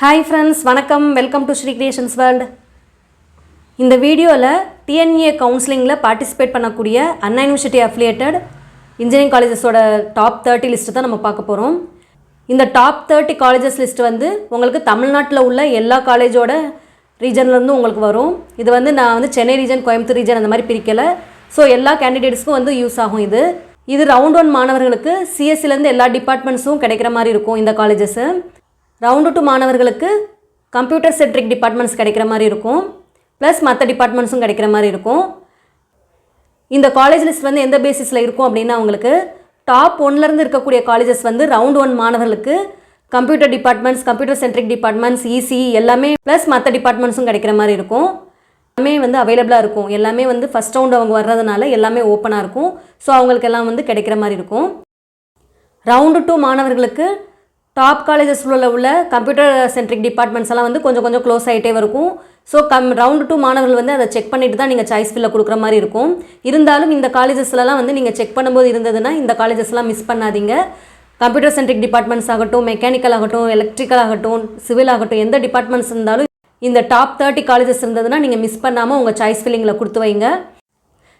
Hi friends, வணக்கம். Welcome to Sri Creations World. இந்த வீடியோவில் டிஎன்ஏ கவுன்சிலிங்கில் பார்ட்டிசிபேட் பண்ணக்கூடிய அண்ணா யூனிவர்சிட்டி அஃபிலியேட்டட் இன்ஜினியரிங் காலேஜஸோட டாப் 30 லிஸ்ட்டு தான் நம்ம பார்க்க போகிறோம். இந்த டாப் 30 காலேஜஸ் லிஸ்ட் வந்து உங்களுக்கு தமிழ்நாட்டில் உள்ள எல்லா காலேஜோட ரீஜன்லேருந்து உங்களுக்கு வரும். இது வந்து நான் சென்னை ரீஜன், கோயம்புத்தூர் ரீஜன் அந்த மாதிரி பிரிக்கலை. ஸோ எல்லா கேண்டிடேட்ஸ்க்கும் வந்து யூஸ் ஆகும். இது ரவுண்ட் 1 மாணவர்களுக்கு சிஎஸ்சிலேருந்து எல்லா டிபார்ட்மெண்ட்ஸும் கிடைக்கிற மாதிரி இருக்கும். இந்த காலேஜஸ்ஸு ரவுண்டு 2 மாணவர்களுக்கு கம்ப்யூட்டர் சென்ட்ரிக் டிபார்ட்மெண்ட்ஸ் கிடைக்கிற மாதிரி இருக்கும், ப்ளஸ் மற்ற டிபார்ட்மெண்ட்ஸும் கிடைக்கிற மாதிரி இருக்கும். இந்த காலேஜ் லிஸ்ட் வந்து எந்த பேசிஸில் இருக்கும் அப்படின்னா, உங்களுக்கு டாப் 1லேருந்து இருக்கக்கூடிய காலேஜஸ் வந்து ரவுண்ட் 1 மாணவர்களுக்கு computer departments, computer centric departments, EC எல்லாமே ப்ளஸ் மற்ற டிபார்ட்மெண்ட்ஸும் கிடைக்கிற மாதிரி இருக்கும். எல்லாமே வந்து அவைலபிளாக இருக்கும். எல்லாமே வந்து ஃபஸ்ட் ரவுண்டு அவங்க வர்றதுனால எல்லாமே ஓப்பனாக இருக்கும். ஸோ அவங்களுக்கு எல்லாம் வந்து கிடைக்கிற மாதிரி இருக்கும். ரவுண்டு 2 மாணவர்களுக்கு டாப் காலேஜஸ் உள்ள கம்ப்யூட்டர் சென்ட்ரிக் டிபார்ட்மெண்ட்ஸ் எல்லாம் வந்து கொஞ்சம் க்ளோஸ் ஆகிட்டே இருக்கும். ஸோ ரவுண்டு 2 மாணவர்கள் வந்து அதை செக் பண்ணிட்டு தான் நீங்கள் சாய்ஸ் ஃபில்லை கொடுக்குற மாதிரி இருக்கும். இருந்தாலும் இந்த காலேஜஸ்லாம் வந்து நீங்கள் செக் பண்ணும்போது இருந்ததுன்னா இந்த காலேஜஸ்லாம் மிஸ் பண்ணாதீங்க. கம்ப்யூட்டர் சென்ட்ரிக் டிபார்ட்மெண்ட்ஸ் ஆகட்டும், மெக்கானிக்கல் ஆகட்டும், எலக்ட்ரிக்கல் ஆகட்டும், சிவில் ஆகட்டும், எந்த டிபார்ட்மெண்ட்ஸ் இருந்தாலும் இந்த டாப் 30 காலேஜஸ் இருந்ததுன்னா நீங்கள் மிஸ் பண்ணாமல் உங்கள் சாய்ஸ் ஃபில்லிங்கில் கொடுத்து வைங்க.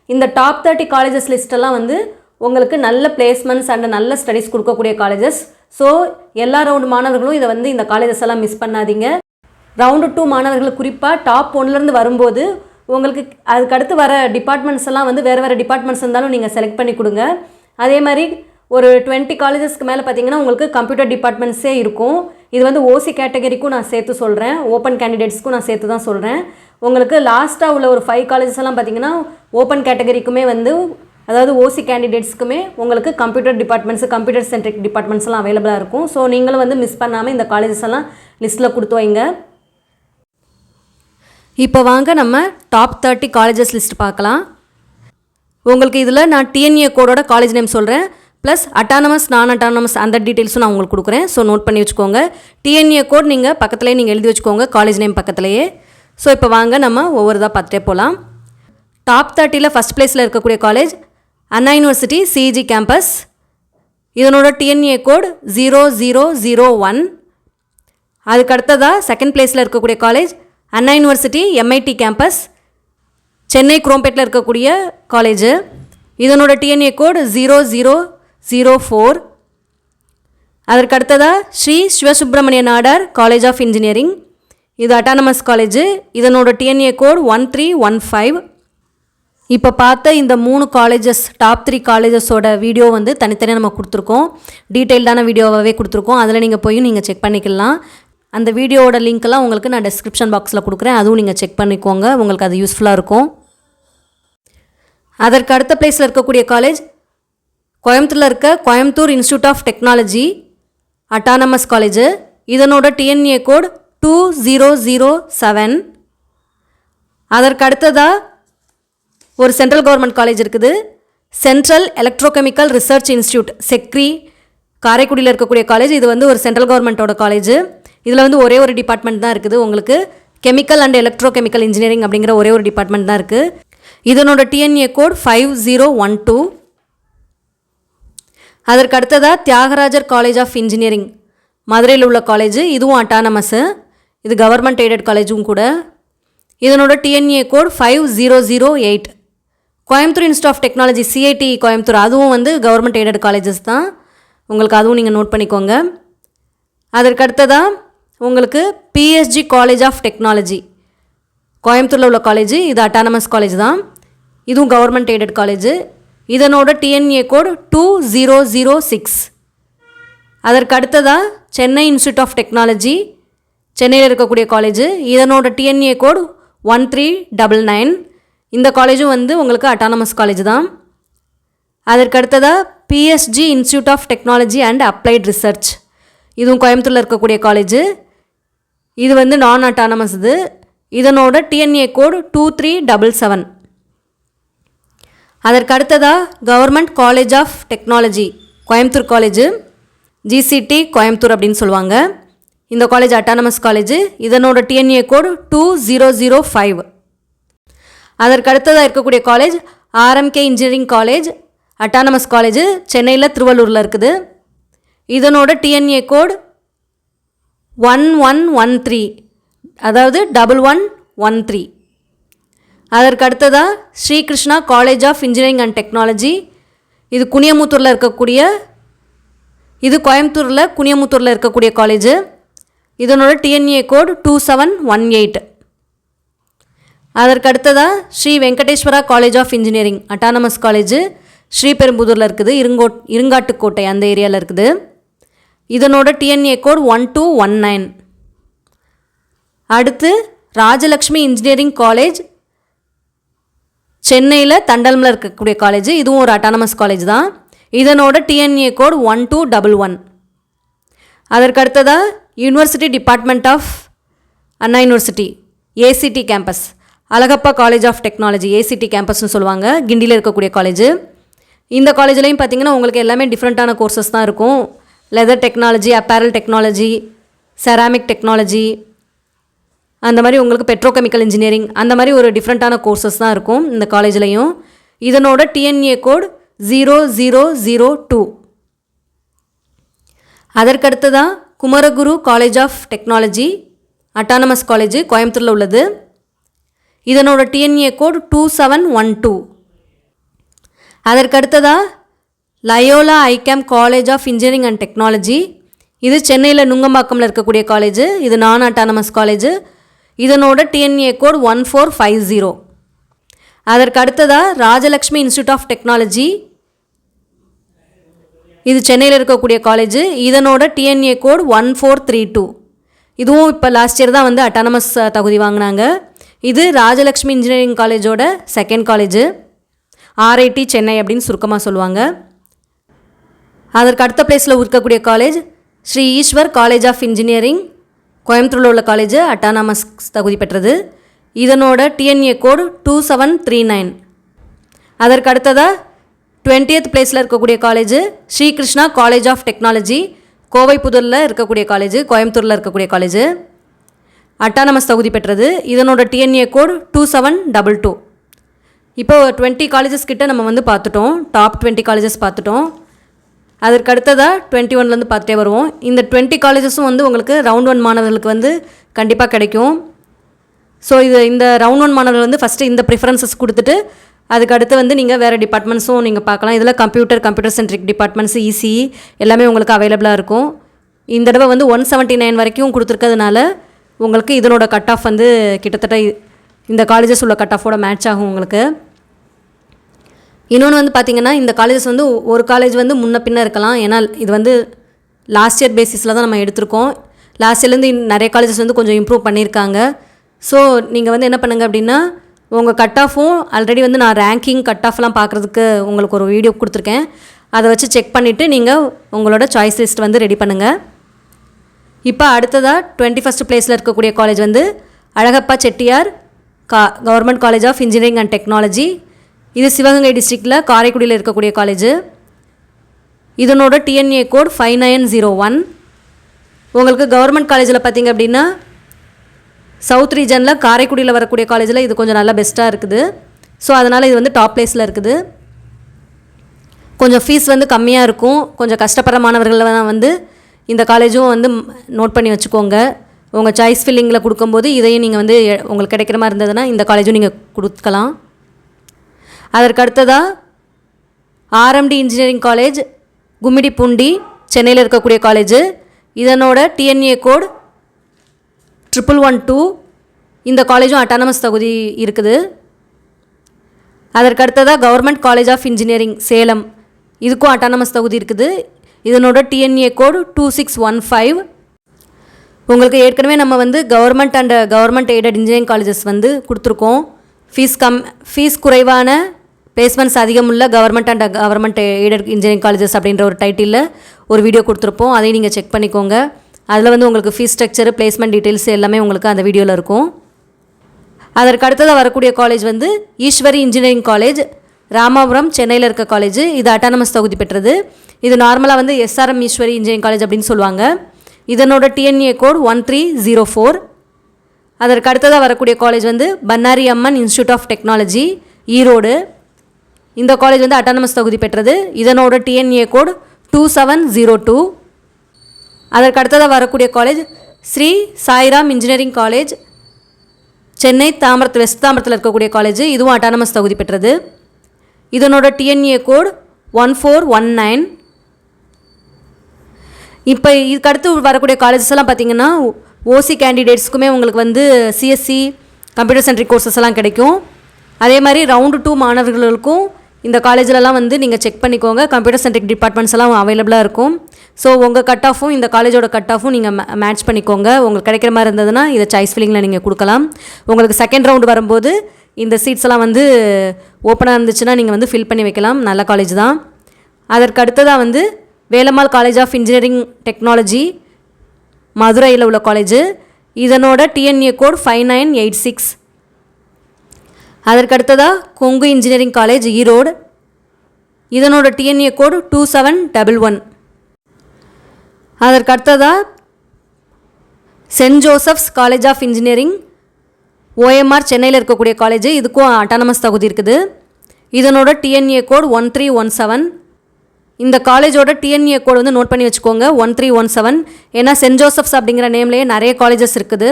இந்த டாப் 30 காலேஜஸ் லிஸ்ட்டெல்லாம் வந்து உங்களுக்கு நல்ல பிளேஸ்மெண்ட்ஸ் அண்ட் நல்ல ஸ்டடீஸ் கொடுக்கக்கூடிய காலேஜஸ். ஸோ எல்லா ரவுண்டு மாணவர்களும் இதை வந்து இந்த காலேஜஸ் எல்லாம் மிஸ் பண்ணாதீங்க. ரவுண்டு 2 மாணவர்கள் குறிப்பாக டாப் 1லேருந்து வரும்போது உங்களுக்கு அதுக்கடுத்து வர டிபார்ட்மெண்ட்ஸ் எல்லாம் வந்து வேறு டிபார்ட்மெண்ட்ஸ் இருந்தாலும் நீங்கள் செலக்ட் பண்ணி கொடுங்க. அதே மாதிரி ஒரு 20 காலேஜஸ்க்கு மேலே பார்த்தீங்கன்னா உங்களுக்கு கம்ப்யூட்டர் டிபார்ட்மெண்ட்ஸே இருக்கும். இது வந்து ஓசி கேட்டகரிக்கும் நான் சேர்த்து சொல்கிறேன், ஓப்பன் கேண்டிடேட்ஸ்க்கும் நான் சேர்த்து தான் சொல்கிறேன். உங்களுக்கு லாஸ்ட்டாக உள்ள ஒரு 5 காலேஜஸ் எல்லாம் பார்த்தீங்கன்னா ஓப்பன் கேட்டகரிக்குமே வந்து, அதாவது ஓசி கேண்டிடேட்ஸ்க்குமே உங்களுக்கு கம்ப்யூட்டர் டிபார்ட்மெண்ட்ஸு, கம்ப்யூட்டர் சென்ட்ரிக் டிபார்ட்மெண்ட்ஸ்லாம் அவைலபிளாக இருக்கும். ஸோ நீங்களும் வந்து மிஸ் பண்ணாமல் இந்த காலேஜஸ் எல்லாம் லிஸ்ட்டில் கொடுத்து வைங்க. இப்போ வாங்க நம்ம டாப் 30 காலேஜஸ் லிஸ்ட் பார்க்கலாம். உங்களுக்கு இதில் நான் டிஎன்ஏ கோடோட காலேஜ் நேம் சொல்கிறேன், ப்ளஸ் அட்டானமஸ், நான் அட்டானமஸ் அந்த டீட்டெயில்ஸும் நான் உங்களுக்கு கொடுக்குறேன். ஸோ நோட் பண்ணி வச்சுக்கோங்க. டிஎன்ஏ கோட் நீங்கள் பக்கத்துலேயே நீங்கள் எழுதி வச்சுக்கோங்க, காலேஜ் நேம் பக்கத்துலேயே. ஸோ இப்போ வாங்க நம்ம ஒவ்வொருதாக பார்த்துட்டே போகலாம். டாப் 30ல் ஃபஸ்ட் ப்ளேஸில் இருக்கக்கூடிய college Anna university CEG campus. இதனோட டிஎன்ஏ கோட் 0001. அதுக்கு அடுத்ததாக செகண்ட் ப்ளேஸில் இருக்கக்கூடிய college Anna university MIT campus, Chennai குரோம்பேட்டில் இருக்கக்கூடிய காலேஜு. இதனோட டிஎன்ஏ கோட் 0004. அதற்கு அடுத்ததாக Sri Sivasubramaniya Nadar college of engineering. இது அட்டானமஸ் காலேஜு. இதனோட டிஎன்ஏ கோட் 1315. இப்போ பார்த்த இந்த 3 காலேஜஸ், டாப் 3 காலேஜஸோட வீடியோ வந்து தனித்தனியாக நம்ம கொடுத்துருக்கோம். டீட்டெயில்டான வீடியோவாகவே கொடுத்துருக்கோம். அதில் நீங்கள் போய் நீங்கள் செக் பண்ணிக்கலாம். அந்த வீடியோவோட லிங்க்கெல்லாம் உங்களுக்கு நான் டிஸ்கிரிப்ஷன் பாக்ஸில் கொடுக்குறேன், அதுவும் நீங்கள் செக் பண்ணிக்கோங்க, உங்களுக்கு அது யூஸ்ஃபுல்லாக இருக்கும். அதற்கு அடுத்த பிளேஸில் இருக்கக்கூடிய காலேஜ் கோயம்புத்தூரில் இருக்க Coimbatore institute of technology autonomous college. இதனோட டிஎன்ஏ கோட் 2007. அதற்கு அடுத்ததாக ஒரு சென்ட்ரல் கவர்மெண்ட் காலேஜ் இருக்குது, central electrochemical research institute, CECRI, காரைக்குடியில் இருக்கக்கூடிய காலேஜ். இது வந்து ஒரு சென்ட்ரல் கவர்மெண்ட்டோட காலேஜு. இதில் வந்து ஒரே ஒரு டிபார்ட்மெண்ட் தான் இருக்குது, உங்களுக்கு கெமிக்கல் அண்ட் எலக்ட்ரோகெமிக்கல் இன்ஜினியரிங் அப்படிங்கிற ஒரே ஒரு டிபார்ட்மெண்ட் தான் இருக்குது. இதனோட டிஎன்ஏ கோட் 5012. அதற்கு அடுத்ததாக தியாகராஜர் காலேஜ் ஆஃப் இன்ஜினியரிங் மதுரையில் உள்ள காலேஜு. இதுவும் அட்டானமஸு, இது கவர்மெண்ட் எய்டட் காலேஜும் கூட. இதனோட TNEA code 5008. Coimbatore institute of technology CIT Coimbatore, அதுவும் வந்து கவர்மெண்ட் எய்டட் காலேஜஸ் தான், உங்களுக்கு அதுவும் நீங்கள் நோட் பண்ணிக்கோங்க. அதற்கு அடுத்ததாக உங்களுக்கு பிஎஸ்ஜி காலேஜ் ஆஃப் டெக்னாலஜி கோயம்புத்தூரில் உள்ள காலேஜ். இது அட்டானமஸ் காலேஜ் தான், இதுவும் கவர்மெண்ட் எய்டட் காலேஜு. இதனோட டிஎன்ஏ கோட் 2006. அதற்கு அடுத்ததாக சென்னை இன்ஸ்டியூட் ஆஃப் டெக்னாலஜி, சென்னையில் இருக்கக்கூடிய காலேஜு. இதனோட டிஎன்ஏ கோட் 1399. இந்த காலேஜும் வந்து உங்களுக்கு அட்டானமஸ் காலேஜ் தான். அதற்கு அடுத்ததாக PSG institute of technology and applied research, இதுவும் கோயம்புத்தூரில் இருக்கக்கூடிய காலேஜு. இது வந்து நான் அட்டானமஸ். இதனோட டிஎன்ஏ கோட் 2377. அதற்கு அடுத்ததாக government college of technology Coimbatore college, GCT Coimbatore அப்படின்னு சொல்லுவாங்க. இந்த காலேஜ் அட்டானமஸ் காலேஜு. இதனோட டிஎன்ஏ கோட் 2005. அதற்கு அடுத்ததாக இருக்கக்கூடிய college RMK engineering college autonomous college, சென்னையில் திருவள்ளூரில் இருக்குது. இதனோட டிஎன்ஏ கோட் 1113, அதாவது 1113. அதற்கு அடுத்ததாக Sri Krishna college of engineering and technology. இது குனியமுத்தூரில் இருக்கக்கூடிய, இது கோயம்புத்தூரில் குனியமுத்தூரில் இருக்கக்கூடிய காலேஜு. இதனோட டிஎன்ஏ கோட் 2718. அதற்கு அடுத்ததாக Sri Venkateswara College of Engineering autonomous college ஸ்ரீபெரும்புதூரில் இருக்குது, இருங்காட்டுக்கோட்டை அந்த ஏரியாவில் இருக்குது. இதனோட டிஎன்ஏ கோட் 1219. அடுத்து ராஜலக்ஷ்மி இன்ஜினியரிங் காலேஜ் சென்னையில் தண்டல்மில் இருக்கக்கூடிய காலேஜ். இதுவும் ஒரு அட்டானமஸ் காலேஜ் தான். இதனோட டிஎன்ஏ கோட் 1211. அதற்கு அடுத்ததாக university department of Anna University ACT campus, Alagappa College of Technology ACT கேம்பஸ்னு சொல்லுவாங்க, கிண்டியில் இருக்கக்கூடிய காலேஜ். இந்த காலேஜ்லேயும் பார்த்திங்கன்னா உங்களுக்கு எல்லாமே டிஃப்ரெண்ட்டான கோர்சஸ் தான் இருக்கும். Leather technology, apparel technology, ceramic technology, அந்த மாதிரி உங்களுக்கு பெட்ரோகெமிக்கல் இன்ஜினியரிங், அந்த மாதிரி ஒரு டிஃப்ரெண்ட்டான கோர்சஸ் தான் இருக்கும் இந்த காலேஜ்லேயும். இதனோட டிஎன்ஏ கோட் 0002. அதற்கடுத்ததான் Kumaraguru College of technology autonomous college கோயம்புத்தூரில் உள்ளது. இதனோட டிஎன்ஏ கோட் 2712. அதற்கடுத்ததாக Loyola ICAM College of engineering and technology. இது சென்னையில் நுங்கம்பாக்கமில் இருக்கக்கூடிய காலேஜ். இது நான் அட்டானமஸ் காலேஜ். இதனோட டிஎன்ஏ கோட் 1450. அதற்கு அடுத்ததாக ராஜலக்ஷ்மி இன்ஸ்டியூட் ஆஃப் டெக்னாலஜி. இது சென்னையில் இருக்கக்கூடிய காலேஜ். இதனோட டிஎன்ஏ கோட் 1432. இதுவும் இப்போ லாஸ்ட் இயர் தான் வந்து அட்டானமஸ் தகுதி வாங்கினாங்க. இது ராஜலக்ஷ்மி இன்ஜினியரிங் காலேஜோட செகண்ட் காலேஜ், ஆர்ஐடி சென்னை அப்படின்னு சுருக்கமாக சொல்லுவாங்க. அதற்கு அடுத்த பிளேஸில் இருக்கக்கூடிய college Sri Eshwar College of Engineering கோயம்புத்தூரில் உள்ள காலேஜ், அட்டானமஸ் தகுதி பெற்றது. இதனோட டிஎன்ஏ கோடு 2739. அதற்கு அடுத்ததாக 20th பிளேஸில் இருக்கக்கூடிய college Srikrishna college of Technology, கோவைப்புதூரில் இருக்கக்கூடிய காலேஜ், கோயம்புத்தூரில் இருக்கக்கூடிய காலேஜ், அட்டானமஸ் தகுதி பெற்றது. இதனோட டிஎன்ஏ கோடு 2722. இப்போ 20 காலேஜஸ் கிட்ட நம்ம வந்து பார்த்துட்டோம், டாப் 20 காலேஜஸ் பார்த்துட்டோம். அதற்கு அடுத்ததாக 21லேருந்து பார்த்துட்டே வருவோம். இந்த 20 காலேஜஸும் வந்து உங்களுக்கு ரவுண்ட் 1 மாணவர்களுக்கு வந்து கண்டிப்பாக கிடைக்கும். ஸோ இந்த ரவுண்ட் 1 மாணவர்கள் வந்து ஃபஸ்ட்டு இந்த ப்ரிஃபரன்சஸ் கொடுத்துட்டு அதுக்கு அடுத்து வந்து நீங்கள் வேறு டிபார்ட்மெண்ட்ஸும் நீங்கள் பார்க்கலாம். இதில் கம்ப்யூட்டர் சென்ட்ரிக் டிபார்ட்மெண்ட்ஸ், இசிஇ எல்லாமே உங்களுக்கு அவைலபிளாக இருக்கும். இந்த தடவை வந்து 179 வரைக்கும் கொடுத்துருக்கிறதுனால உங்களுக்கு இதனோட கட் ஆஃப் வந்து கிட்டத்தட்ட இந்த காலேஜஸ் உள்ள கட் ஆஃபோட மேட்ச் ஆகும் உங்களுக்கு. இன்னொன்று வந்து பார்த்திங்கன்னா இந்த காலேஜஸ் வந்து ஒரு காலேஜ் வந்து முன்ன பின்ன இருக்கலாம். ஏன்னா இது வந்து லாஸ்ட் இயர் பேசிஸில் தான் நம்ம எடுத்திருக்கோம். லாஸ்ட் இயர்லேருந்து நிறைய காலேஜஸ் வந்து கொஞ்சம் இம்ப்ரூவ் பண்ணியிருக்காங்க. ஸோ நீங்கள் வந்து என்ன பண்ணுங்கள் அப்படின்னா உங்கள் கட் ஆஃபும் ஆல்ரெடி வந்து நான் ரேங்கிங் கட் ஆஃப்லாம் பார்க்குறதுக்கு உங்களுக்கு ஒரு வீடியோ கொடுத்துருக்கேன். அதை வச்சு செக் பண்ணிவிட்டு நீங்கள் உங்களோட சாய்ஸ் லிஸ்ட் வந்து ரெடி பண்ணுங்கள். இப்போ அடுத்ததாக 21st பிளேஸில் இருக்கக்கூடிய காலேஜ் வந்து Alagappa Chettiar government college of engineering and technology. இது சிவகங்கை டிஸ்ட்ரிக்டில் காரைக்குடியில் இருக்கக்கூடிய காலேஜ். இதனோட டிஎன்ஏ கோட் 5901. உங்களுக்கு கவர்மெண்ட் காலேஜில் பார்த்திங்க அப்படின்னா சவுத் ரீஜனில் காரைக்குடியில் வரக்கூடிய காலேஜில் இது கொஞ்சம் நல்லா பெஸ்ட்டாக இருக்குது. ஸோ அதனால் இது வந்து டாப் பிளேஸில் இருக்குது. கொஞ்சம் ஃபீஸ் வந்து கம்மியாக இருக்கும். கொஞ்சம் கஷ்டப்படுற மாணவர்கள் வந்து இந்த காலேஜும் வந்து நோட் பண்ணி வச்சுக்கோங்க. உங்கள் சாய்ஸ் ஃபில்லிங்கில் கொடுக்கும்போது இதையும் நீங்கள் வந்து உங்களுக்கு கிடைக்கிற மாதிரி இருந்ததுன்னா இந்த காலேஜும் நீங்கள் கொடுக்கலாம். அதற்கு அடுத்ததாக ஆர்எம்டி இன்ஜினியரிங் காலேஜ் கும்மிடிப்பூண்டி சென்னையில் இருக்கக்கூடிய காலேஜ். இதனோட டிஎன்ஏ கோட் 1112. இந்த காலேஜும் அட்டானமஸ் தகுதி இருக்குது. அதற்கு அடுத்ததாக government college of engineering Salem, இதுக்கும் அட்டானமஸ் தகுதி இருக்குது. இதனோட டிஎன்ஏ கோடு 2615. உங்களுக்கு ஏற்கனவே நம்ம வந்து government and government aided engineering colleges வந்து கொடுத்துருக்கோம். ஃபீஸ் குறைவான பிளேஸ்மெண்ட்ஸ் அதிகமுள்ள government and government aided engineering colleges அப்படின்ற ஒரு டைட்டிலில் ஒரு வீடியோ கொடுத்துருப்போம். அதையும் நீங்கள் செக் பண்ணிக்கோங்க. அதில் வந்து உங்களுக்கு ஃபீஸ் ஸ்ட்ரக்சர், பிளேஸ்மெண்ட் டீட்டெயில்ஸ் எல்லாமே உங்களுக்கு அந்த வீடியோவில் இருக்கும். அதற்கு அடுத்ததாக வரக்கூடிய காலேஜ் வந்து ஈஸ்வரி இன்ஜினியரிங் காலேஜ், ராமாபுரம் சென்னையில் இருக்க காலேஜ். இது அட்டானமஸ் தகுதி பெற்றது. இது நார்மலாக வந்து எஸ்ஆர்எம் ஈஸ்வரி இன்ஜினியரிங் காலேஜ் அப்படின்னு சொல்லுவாங்க. இதனோட டிஎன்ஏ கோட் 1304. அதற்கு அடுத்ததாக வரக்கூடிய காலேஜ் வந்து பன்னாரி அம்மன் இன்ஸ்டியூட் ஆஃப் டெக்னாலஜி ஈரோடு. இந்த காலேஜ் வந்து அட்டானமஸ் தகுதி பெற்றது. இதனோட டிஎன்ஏ கோட் 2702. அதற்கு அடுத்ததாக வரக்கூடிய college Sri Sairam engineering college, Chennai west தாம்பரத்தில் இருக்கக்கூடிய காலேஜ். இதுவும் அட்டானமஸ் தகுதி பெற்றது. இதனோட டிஎன்ஏ கோட் 1419. இப்போ இதுக்கு அடுத்து வரக்கூடிய காலேஜஸ் எல்லாம் பார்த்திங்கன்னா ஓசி கேண்டிடேட்ஸ்க்குமே உங்களுக்கு வந்து சிஎஸ்சி கம்ப்யூட்டர் சென்ட்ரிக் கோர்சஸ் எல்லாம் கிடைக்கும். அதே மாதிரி ரவுண்டு 2 மாணவர்களுக்கும் இந்த காலேஜிலலாம் வந்து நீங்கள் செக் பண்ணிக்கோங்க. கம்ப்யூட்டர் சென்ட்ரிக் டிபார்ட்மெண்ட்ஸ் எல்லாம் அவைலபிளாக இருக்கும். ஸோ உங்கள் கட் ஆஃபும் இந்த காலேஜோட கட் ஆஃபும் நீங்கள் மேட்ச் பண்ணிக்கோங்க. உங்களுக்கு கிடைக்கிற மாதிரி இருந்ததுன்னா இதை சாய்ஸ் ஃபில்லிங்கில் நீங்கள் கொடுக்கலாம். உங்களுக்கு செகண்ட் ரவுண்டு வரும்போது இந்த சீட்ஸ் எல்லாம் வந்து ஓப்பனாக இருந்துச்சுன்னா நீங்கள் வந்து ஃபில் பண்ணி வைக்கலாம். நல்ல காலேஜ் தான். அதற்கு அடுத்ததாக வந்து Velammal college of engineering technology, மதுரையில் உள்ள காலேஜ். இதனோட டிஎன்ஏ கோட் 5986. அதற்கு அடுத்ததாக கொங்கு இன்ஜினியரிங் காலேஜ், ஈரோடு. இதனோட டிஎன்ஏ கோடு 2711. அதற்கு அடுத்ததாக saint joseph's college of engineering, OMR, Chennai இருக்கக்கூடிய காலேஜ். இதுக்கும் அட்டானமஸ் தகுதி இருக்குது. இதனோட டிஎன்ஏ கோட் 1317. இந்த காலேஜோட டிஎன்ஏ கோட் வந்து நோட் பண்ணி வச்சுக்கோங்க, 1317. ஏன்னா சென்ட் ஜோசப்ஸ் அப்படிங்கிற நேம்லேயே நிறைய காலேஜஸ் இருக்குது.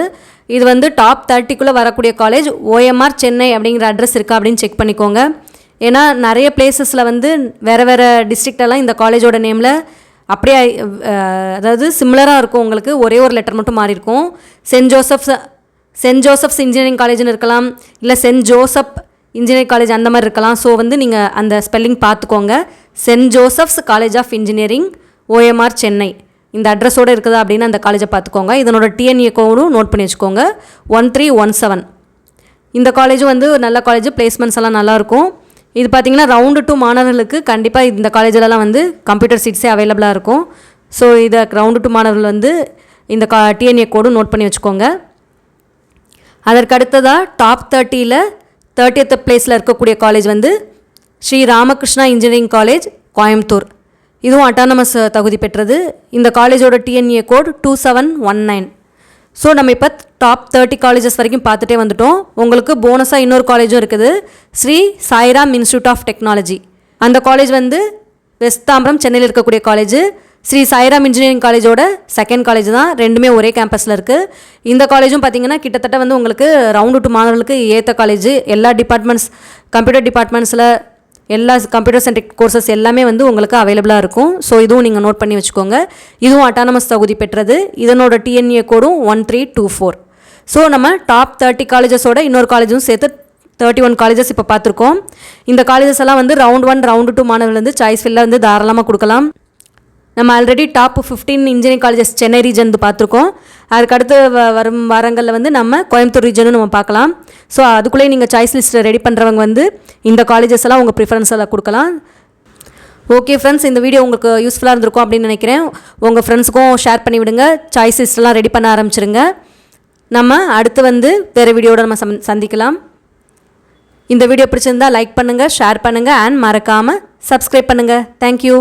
இது வந்து டாப் 30க்குள்ளே வரக்கூடிய காலேஜ். ஓஎம்ஆர் சென்னை அப்படிங்கிற அட்ரஸ் இருக்கா அப்படின்னு செக் பண்ணிக்கோங்க. ஏன்னா நிறைய பிளேசஸில் வந்து வேறு வேறு டிஸ்ட்ரிக்டெல்லாம் இந்த காலேஜோட நேமில் அப்படியே அதாவது சிமிலராக இருக்கும். உங்களுக்கு ஒரே ஒரு லெட்டர் மட்டும் மாறி இருக்கும். சென்ட் ஜோசப்ஸ் இன்ஜினியரிங் காலேஜ்னு இருக்கலாம், இல்லை சென்ட் ஜோசப் இன்ஜினியரிங் காலேஜ் அந்த மாதிரி இருக்கலாம். ஸோ வந்து நீங்கள் அந்த ஸ்பெல்லிங் பார்த்துக்கோங்க. Saint joseph's college of engineering, OMR, Chennai, இந்த அட்ரஸோடு இருக்குதா அப்படின்னு அந்த காலேஜை பார்த்துக்கோங்க. இதனோட டிஎன்ஏ கோடும் நோட் பண்ணி வச்சுக்கோங்க, 1317. இந்த காலேஜும் வந்து நல்ல காலேஜ், பிளேஸ்மெண்ட்ஸ் எல்லாம் நல்லாயிருக்கும். இது பார்த்திங்கன்னா ரவுண்டு 2 மாணவர்களுக்கு கண்டிப்பாக இந்த காலேஜிலலாம் வந்து கம்ப்யூட்டர் சீட்ஸே அவைலபிளாக இருக்கும். ஸோ இதை ரவுண்டு 2 மாணவர்கள் வந்து இந்த டிஎன்ஏ கோடும் நோட் பண்ணி வச்சுக்கோங்க. அதற்கு அடுத்ததாக டாப் 30ல் 30th பிளேஸில் இருக்கக்கூடிய காலேஜ் வந்து ஸ்ரீ ராமகிருஷ்ணா இன்ஜினியரிங் காலேஜ், கோயம்புத்தூர். இதுவும் அட்டானமஸ் தகுதி பெற்றது. இந்த காலேஜோட டிஎன்ஏ கோட் 2719. ஸோ நம்ம இப்போ டாப் 30 காலேஜஸ் வரைக்கும் பார்த்துட்டே வந்துட்டோம். உங்களுக்கு போனஸாக இன்னொரு காலேஜும் இருக்குது, Shri Sairam institute of technology. அந்த காலேஜ் வந்து வெஸ்ட் தாம்பரம், சென்னையில் இருக்கக்கூடிய காலேஜ். ஸ்ரீ சாய்ராம் இன்ஜினியரிங் காலேஜோட செகண்ட் காலேஜ் தான். ரெண்டுமே ஒரே கேம்பஸில் இருக்குது. இந்த காலேஜும் பார்த்திங்கன்னா கிட்டத்தட்ட வந்து உங்களுக்கு ரவுண்டு 2 மாணவர்களுக்கு ஏற்ற காலேஜ். எல்லா டிபார்ட்மெண்ட்ஸ், கம்ப்யூட்டர் டிபார்ட்மெண்ட்ஸில் எல்லா கம்ப்யூட்டர் சென்ட்ரிக் கோர்சஸ் எல்லாமே வந்து உங்களுக்கு அவைலபிளாக இருக்கும். ஸோ இதுவும் நீங்கள் நோட் பண்ணி வச்சுக்கோங்க. இதுவும் அட்டானமஸ் தகுதி பெற்றது. இதனோட டிஎன்ஏ கோடும் 1324. ஸோ நம்ம டாப் 30 காலேஜஸோட இன்னொரு காலேஜும் சேர்த்து 31 காலேஜஸ் இப்போ பார்த்துருக்கோம். இந்த காலேஜஸ் எல்லாம் வந்து ரவுண்ட் 1, ரவுண்டு 2 மாணவர்கள் வந்து சாய்ஸ் ஃபில்லில் வந்து தாராளமாக கொடுக்கலாம். நம்ம already top 15 engineering colleges Chennai region பார்த்துருக்கோம். அதுக்கடுத்து வரும் வாரங்களில் வந்து நம்ம கோயம்புத்தூர் ரீஜனும் நம்ம பார்க்கலாம். ஸோ அதுக்குள்ளே நீங்கள் சாய்ஸ் லிஸ்ட் ரெடி பண்ணுறவங்க வந்து இந்த காலேஜஸ் எல்லாம் உங்கள் ப்ரிஃபரன்ஸ் எல்லாம் கொடுக்கலாம். ஓகே ஃப்ரெண்ட்ஸ், இந்த வீடியோ உங்களுக்கு யூஸ்ஃபுல்லாக இருந்திருக்கும் அப்படின்னு நினைக்கிறேன். உங்கள் ஃப்ரெண்ட்ஸுக்கும் ஷேர் பண்ணிவிடுங்க. சாய்ஸ் லிஸ்ட்லாம் ரெடி பண்ண ஆரம்பிச்சிருங்க. நம்ம அடுத்து வந்து வேறு வீடியோட நம்ம சந்திக்கலாம். இந்த வீடியோ பிடிச்சிருந்தால் லைக் பண்ணுங்கள், ஷேர் பண்ணுங்கள் அண்ட் மறக்காமல் சப்ஸ்கிரைப் பண்ணுங்கள். தேங்க்யூ.